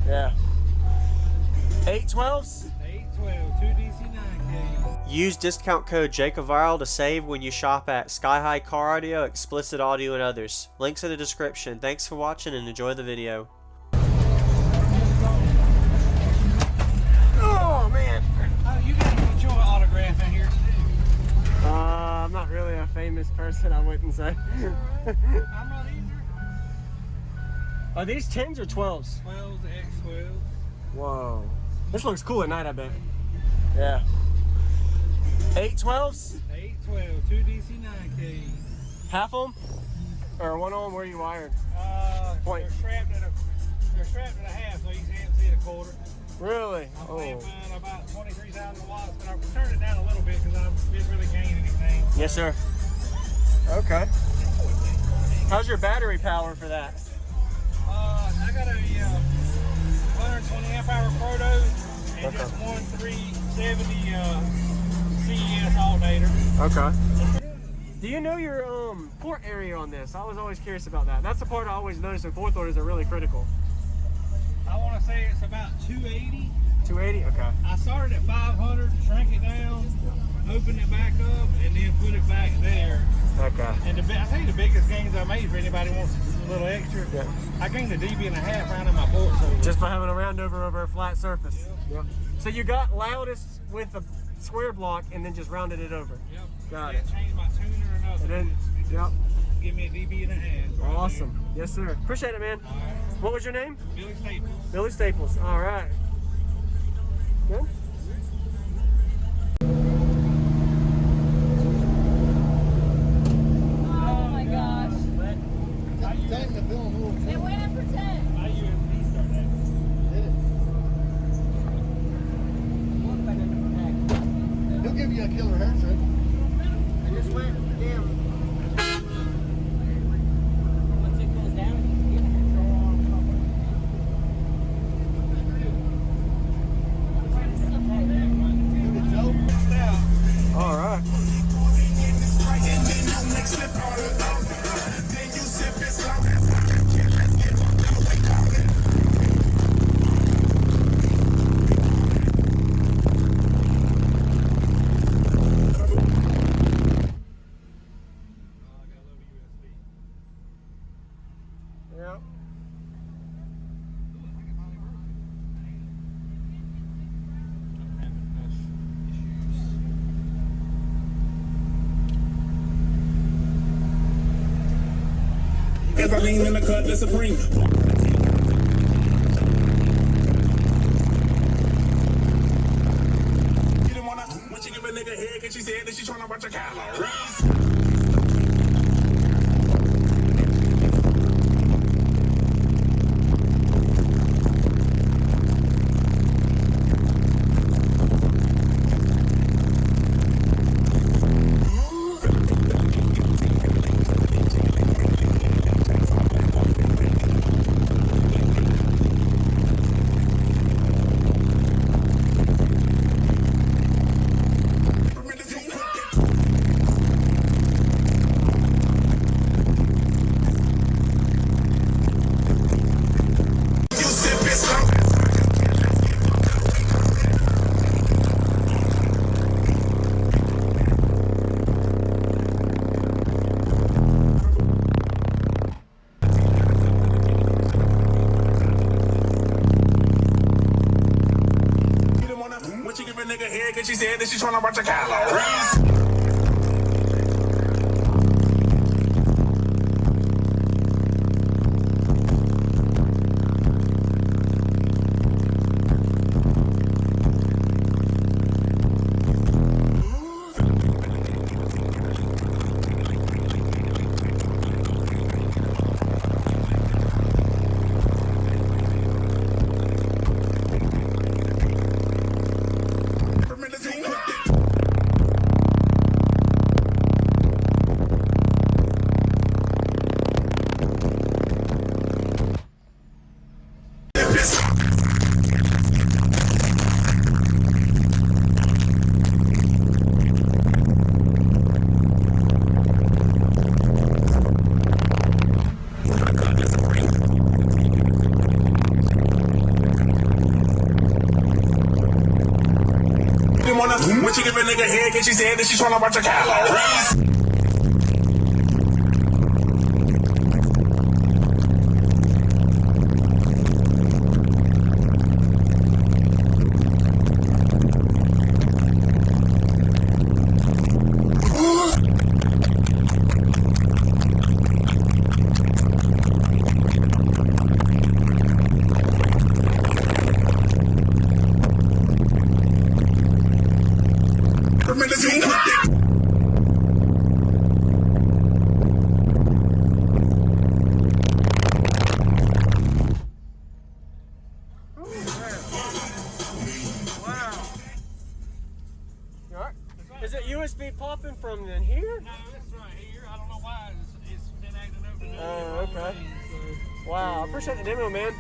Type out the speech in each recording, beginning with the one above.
Yeah. 812s? 812, 2 DC9K. Use discount code JACOVIRAL to save when you shop at Sky High Car Audio, Explicit Audio, and others. Links in the description. Thanks for watching and enjoy the video. Oh, man. Oh, you got to get your autograph in here too. I'm not really a famous person, I wouldn't say. I'm not either. Are these 10s or 12s? 12s, X12s. Whoa. This looks cool at night, I bet. Yeah. 812s? 812, 2 DC9K. Half of them? Or one of them? Where are you wired? Point. They're strapped at a half, so you can't see it a quarter. Really? I'm playing mine about 23,000 watts, but I've turned it down a little bit because I didn't really gain anything. Yes, sir. Okay. How's your battery power for that? I got a 120 amp hour Proto and just one 370 CES alternator. Okay. Do you know your port area on this? I was always curious about that. That's the part I always notice in fourth orders are really critical. I want to say it's about 280. 280? Okay. I started at 500, shrank it down, opened it back up, and then put it back there. Okay. And I think the biggest gains I made, for anybody wants a little extra, I gained a dB and a half round in my port. So just by having a roundover over a flat surface. Yep. So you got loudest with a square block and then just rounded it over. Yep. Got it. Changed my tuner or nothing. And then, yep. Give me a dB and a half. Right awesome. there. Yes, sir. Appreciate it, man. All right. What was your name? Billy Staples. Billy Staples. All right. Good. Oh my gosh. It went in for 10. How you and me start that? He'll give you a killer haircut. I just went damn. Once it goes down, you can get control on All right. Yep. As I lean in the cut, the supreme. You didn't wanna, when she give a nigga head, cause she said that she tryna watch her calories. She said that she's trying to watch her calories. When she give a nigga head, can she say that she tryna watch her calories? Is it USB popping from in here? No, it's right here. I don't know why it's been acting up today. Oh, okay. Wow, I appreciate the demo, man.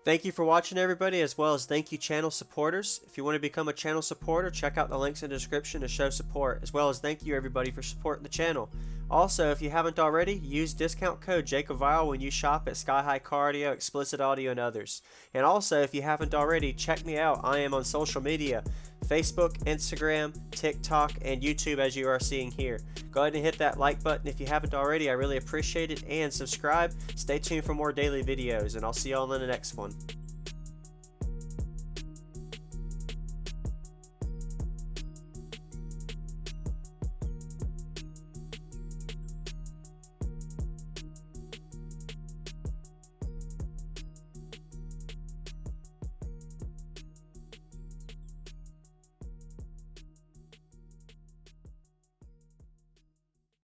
Thank you for watching, everybody, as well as thank you channel supporters. If you want to become a channel supporter, check out the links in the description to show support, as well as thank you everybody for supporting the channel. Also, if you haven't already, use discount code JakeOfViral when you shop at Sky High Car Audio, Explicit Audio, and others. And also, if you haven't already, check me out. I am on social media, Facebook, Instagram, TikTok, and YouTube, as you are seeing here. Go ahead and hit that like button if you haven't already. I really appreciate it. And subscribe. Stay tuned for more daily videos, and I'll see y'all in the next one.